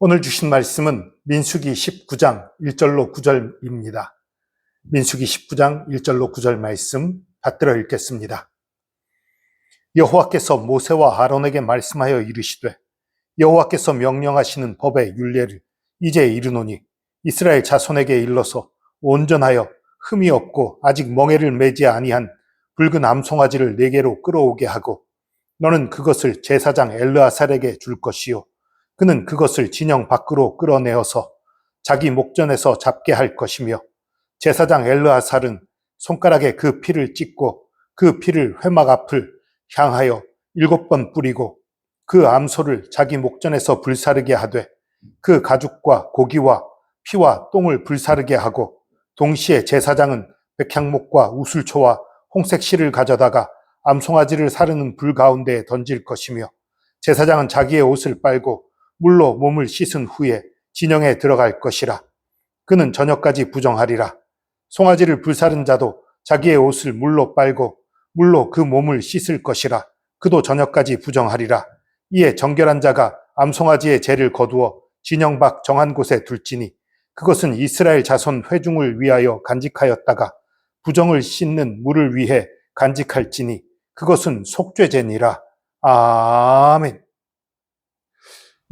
오늘 주신 말씀은 민수기 19장 1절로 9절입니다. 민수기 19장 1절로 9절 말씀 받들어 읽겠습니다. 여호와께서 모세와 아론에게 말씀하여 이르시되 여호와께서 명령하시는 법의 율례를 이제 이르노니 이스라엘 자손에게 일러서 온전하여 흠이 없고 아직 멍에를 매지 아니한 붉은 암송아지를 네개로 끌어오게 하고 너는 그것을 제사장 엘르아살에게 줄 것이요 그는 그것을 진영 밖으로 끌어내어서 자기 목전에서 잡게 할 것이며 제사장 엘르아살은 손가락에 그 피를 찍고 그 피를 회막 앞을 향하여 7번 뿌리고 그 암소를 자기 목전에서 불사르게 하되 그 가죽과 고기와 피와 똥을 불사르게 하고 동시에 제사장은 백향목과 우슬초와 홍색 실을 가져다가 암송아지를 사르는 불 가운데에 던질 것이며 제사장은 자기의 옷을 빨고 물로 몸을 씻은 후에 진영에 들어갈 것이라. 그는 저녁까지 부정하리라. 송아지를 불사른 자도 자기의 옷을 물로 빨고 물로 그 몸을 씻을 것이라. 그도 저녁까지 부정하리라. 이에 정결한 자가 암송아지의 죄를 거두어 진영 밖 정한 곳에 둘지니 그것은 이스라엘 자손 회중을 위하여 간직하였다가 부정을 씻는 물을 위해 간직할지니 그것은 속죄제니라. 아멘.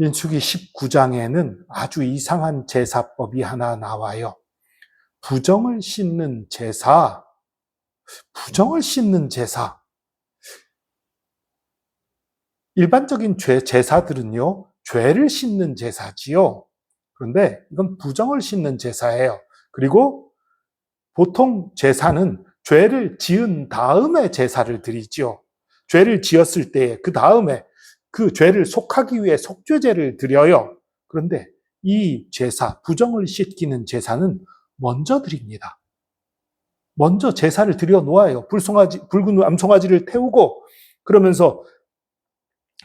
민수기 19장에는 아주 이상한 제사법이 하나 나와요. 부정을 씻는 제사. 부정을 씻는 제사. 일반적인 제사들은요, 죄를 씻는 제사지요. 그런데 이건 부정을 씻는 제사예요. 그리고 보통 제사는 죄를 지은 다음에 제사를 드리죠. 죄를 지었을 때 그 다음에 그 죄를 속하기 위해 속죄제를 드려요. 그런데 이 제사, 부정을 씻기는 제사는 먼저 드립니다. 먼저 제사를 드려 놓아요. 붉은 암송아지를 태우고 그러면서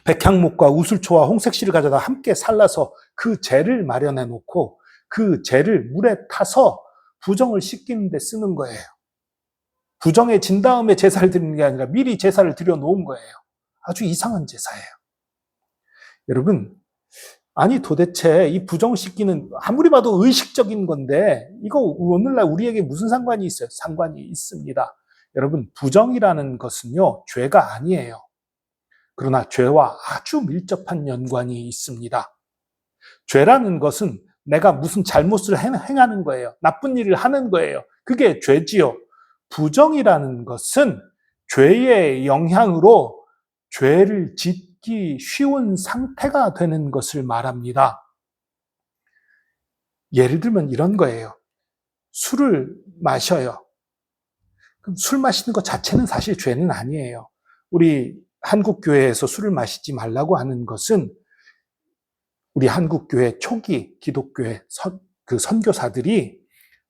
백향목과 우슬초와 홍색실을 가져다 함께 살라서 그 죄를 마련해 놓고 그 죄를 물에 타서 부정을 씻기는 데 쓰는 거예요. 부정해진 다음에 제사를 드리는 게 아니라 미리 제사를 드려 놓은 거예요. 아주 이상한 제사예요. 여러분, 아니 도대체 이 부정 씻기는 아무리 봐도 의식적인 건데 이거 오늘날 우리에게 무슨 상관이 있어요? 상관이 있습니다. 여러분, 부정이라는 것은요, 죄가 아니에요. 그러나 죄와 아주 밀접한 연관이 있습니다. 죄라는 것은 내가 무슨 잘못을 행하는 거예요. 나쁜 일을 하는 거예요. 그게 죄지요. 부정이라는 것은 죄의 영향으로 죄를 짓기 쉬운 상태가 되는 것을 말합니다. 예를 들면 이런 거예요. 술을 마셔요. 그럼 술 마시는 것 자체는 사실 죄는 아니에요. 우리 한국교회에서 술을 마시지 말라고 하는 것은 우리 한국교회 초기 기독교회 그 선교사들이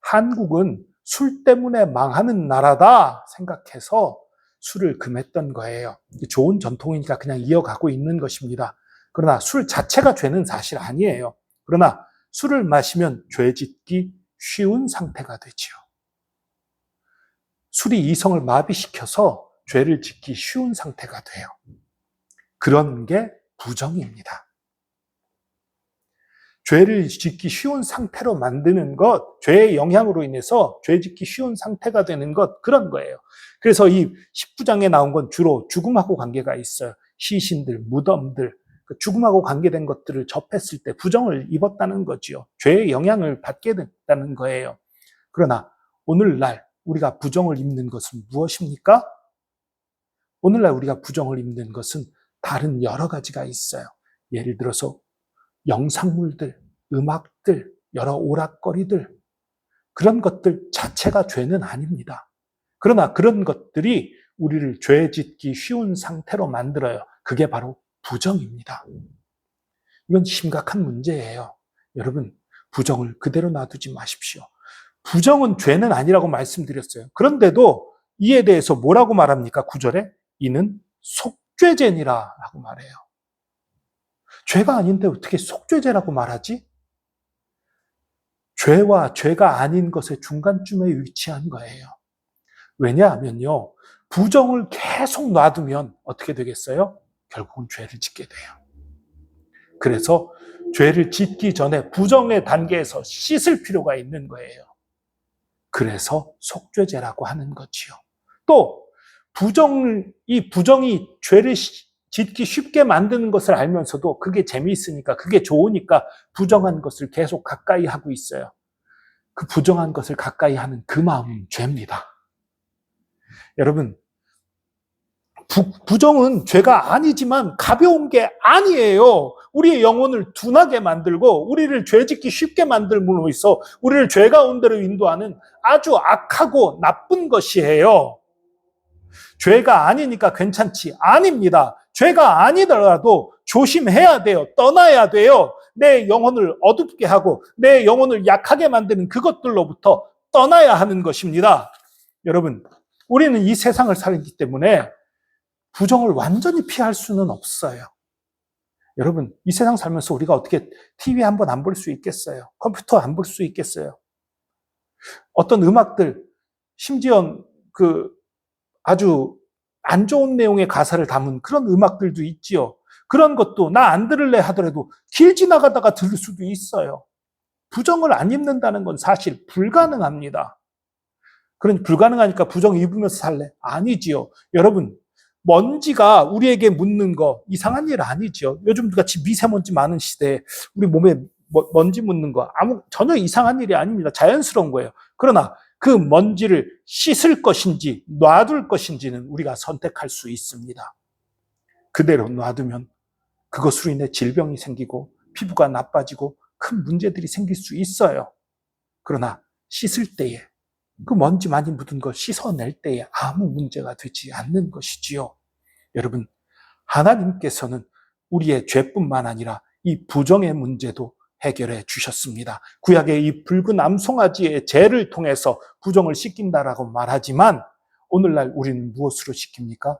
한국은 술 때문에 망하는 나라다 생각해서 술을 금했던 거예요. 좋은 전통이니까 그냥 이어가고 있는 것입니다. 그러나 술 자체가 죄는 사실 아니에요. 그러나 술을 마시면 죄 짓기 쉬운 상태가 되지요. 술이 이성을 마비시켜서 죄를 짓기 쉬운 상태가 돼요. 그런 게 부정입니다. 죄를 짓기 쉬운 상태로 만드는 것, 죄의 영향으로 인해서 죄 짓기 쉬운 상태가 되는 것, 그런 거예요. 그래서 이 19장에 나온 건 주로 죽음하고 관계가 있어요. 시신들, 무덤들, 죽음하고 관계된 것들을 접했을 때 부정을 입었다는 거지요. 죄의 영향을 받게 됐다는 거예요. 그러나 오늘날 우리가 부정을 입는 것은 무엇입니까? 오늘날 우리가 부정을 입는 것은 다른 여러 가지가 있어요. 예를 들어서 영상물들, 음악들, 여러 오락거리들, 그런 것들 자체가 죄는 아닙니다. 그러나 그런 것들이 우리를 죄 짓기 쉬운 상태로 만들어요. 그게 바로 부정입니다. 이건 심각한 문제예요. 여러분, 부정을 그대로 놔두지 마십시오. 부정은 죄는 아니라고 말씀드렸어요. 그런데도 이에 대해서 뭐라고 말합니까? 9절에 이는 속죄죄니라 라고 말해요. 죄가 아닌데 어떻게 속죄죄라고 말하지? 죄와 죄가 아닌 것의 중간쯤에 위치한 거예요. 왜냐하면요, 부정을 계속 놔두면 어떻게 되겠어요? 결국은 죄를 짓게 돼요. 그래서 죄를 짓기 전에 부정의 단계에서 씻을 필요가 있는 거예요. 그래서 속죄제라고 하는 거지요. 또 이 부정이 죄를 짓기 쉽게 만드는 것을 알면서도 그게 재미있으니까, 그게 좋으니까 부정한 것을 계속 가까이 하고 있어요. 그 부정한 것을 가까이 하는 그 마음은 죄입니다. 여러분, 부정은 죄가 아니지만 가벼운 게 아니에요. 우리의 영혼을 둔하게 만들고 우리를 죄짓기 쉽게 만들므로 있어 우리를 죄 가운데로 인도하는 아주 악하고 나쁜 것이에요. 죄가 아니니까 괜찮지. 아닙니다. 죄가 아니더라도 조심해야 돼요. 떠나야 돼요. 내 영혼을 어둡게 하고 내 영혼을 약하게 만드는 그것들로부터 떠나야 하는 것입니다. 여러분, 우리는 이 세상을 살기 때문에 부정을 완전히 피할 수는 없어요. 여러분, 이 세상 살면서 우리가 어떻게 TV 한 번 안 볼 수 있겠어요? 컴퓨터 안 볼 수 있겠어요? 어떤 음악들, 심지어 아주 안 좋은 내용의 가사를 담은 그런 음악들도 있지요. 그런 것도 나 안 들을래 하더라도 길 지나가다가 들을 수도 있어요. 부정을 안 입는다는 건 사실 불가능합니다. 그러니 불가능하니까 부정 입으면서 살래? 아니지요. 여러분, 먼지가 우리에게 묻는 거 이상한 일 아니죠. 요즘 같이 미세먼지 많은 시대에 우리 몸에 먼지 묻는 거 전혀 이상한 일이 아닙니다. 자연스러운 거예요. 그러나 그 먼지를 씻을 것인지 놔둘 것인지는 우리가 선택할 수 있습니다. 그대로 놔두면 그것으로 인해 질병이 생기고 피부가 나빠지고 큰 문제들이 생길 수 있어요. 그러나 씻을 때에 그 먼지 많이 묻은 걸 씻어낼 때에 아무 문제가 되지 않는 것이지요. 여러분, 하나님께서는 우리의 죄뿐만 아니라 이 부정의 문제도 해결해 주셨습니다. 구약의 이 붉은 암송아지의 죄를 통해서 부정을 씻긴다라고 말하지만 오늘날 우리는 무엇으로 씻깁니까?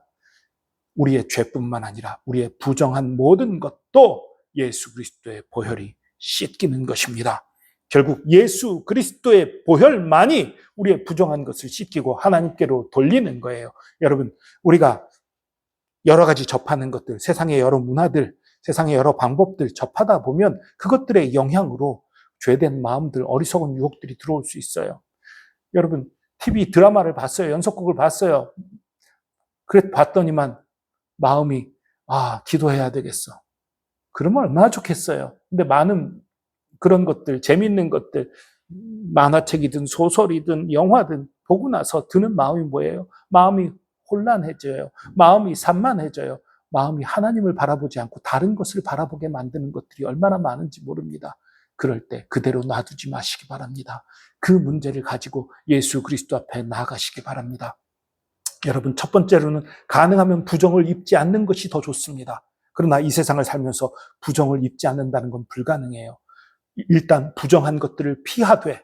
우리의 죄뿐만 아니라 우리의 부정한 모든 것도 예수 그리스도의 보혈이 씻기는 것입니다. 결국 예수 그리스도의 보혈만이 우리의 부정한 것을 씻기고 하나님께로 돌리는 거예요. 여러분, 우리가 여러 가지 접하는 것들, 세상의 여러 문화들, 세상의 여러 방법들 접하다 보면 그것들의 영향으로 죄된 마음들, 어리석은 유혹들이 들어올 수 있어요. 여러분, TV 드라마를 봤어요. 연속극을 봤어요. 그래 봤더니만 마음이 기도해야 되겠어. 그러면 얼마나 좋겠어요. 근데 많은 그런 것들, 재밌는 것들, 만화책이든 소설이든 영화든 보고 나서 드는 마음이 뭐예요? 마음이 혼란해져요. 마음이 산만해져요. 마음이 하나님을 바라보지 않고 다른 것을 바라보게 만드는 것들이 얼마나 많은지 모릅니다. 그럴 때 그대로 놔두지 마시기 바랍니다. 그 문제를 가지고 예수 그리스도 앞에 나아가시기 바랍니다. 여러분, 첫 번째로는 가능하면 부정을 입지 않는 것이 더 좋습니다. 그러나 이 세상을 살면서 부정을 입지 않는다는 건 불가능해요. 일단 부정한 것들을 피하되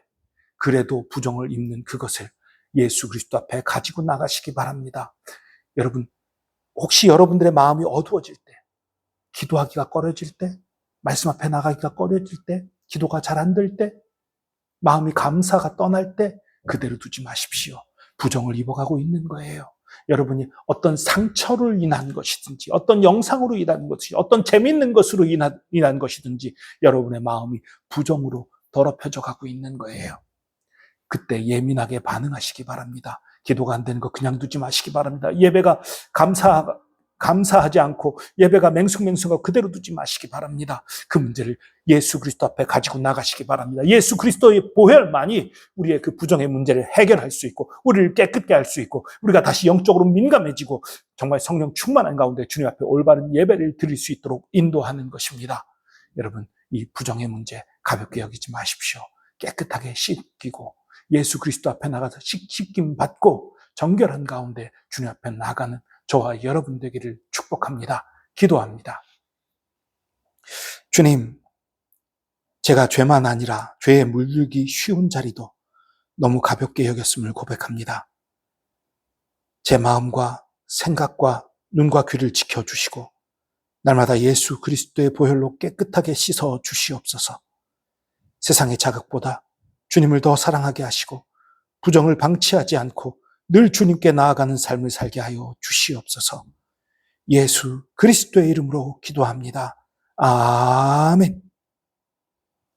그래도 부정을 입는 그것을 예수 그리스도 앞에 가지고 나가시기 바랍니다. 여러분, 혹시 여러분들의 마음이 어두워질 때, 기도하기가 꺼려질 때, 말씀 앞에 나가기가 꺼려질 때, 기도가 잘 안 될 때, 마음이 감사가 떠날 때 그대로 두지 마십시오. 부정을 입어가고 있는 거예요. 여러분이 어떤 상처를 인한 것이든지 어떤 영상으로 인한 것이 어떤 재미있는 것으로 인한 것이든지 여러분의 마음이 부정으로 더럽혀져 가고 있는 거예요. 그때 예민하게 반응하시기 바랍니다. 기도가 안 되는 거 그냥 두지 마시기 바랍니다. 예배가 감사하지 않고 예배가 맹숭맹숭하고 그대로 두지 마시기 바랍니다. 그 문제를 예수 그리스도 앞에 가지고 나가시기 바랍니다. 예수 그리스도의 보혈만이 우리의 그 부정의 문제를 해결할 수 있고 우리를 깨끗게 할 수 있고 우리가 다시 영적으로 민감해지고 정말 성령 충만한 가운데 주님 앞에 올바른 예배를 드릴 수 있도록 인도하는 것입니다. 여러분, 이 부정의 문제 가볍게 여기지 마십시오. 깨끗하게 씻기고 예수 그리스도 앞에 나가서 씻김 받고 정결한 가운데 주님 앞에 나가는 저와 여러분 되기를 축복합니다. 기도합니다. 주님, 제가 죄만 아니라 죄에 물들기 쉬운 자리도 너무 가볍게 여겼음을 고백합니다. 제 마음과 생각과 눈과 귀를 지켜주시고 날마다 예수 그리스도의 보혈로 깨끗하게 씻어 주시옵소서. 세상의 자극보다 주님을 더 사랑하게 하시고 부정을 방치하지 않고 늘 주님께 나아가는 삶을 살게 하여 주시옵소서. 예수 그리스도의 이름으로 기도합니다. 아멘.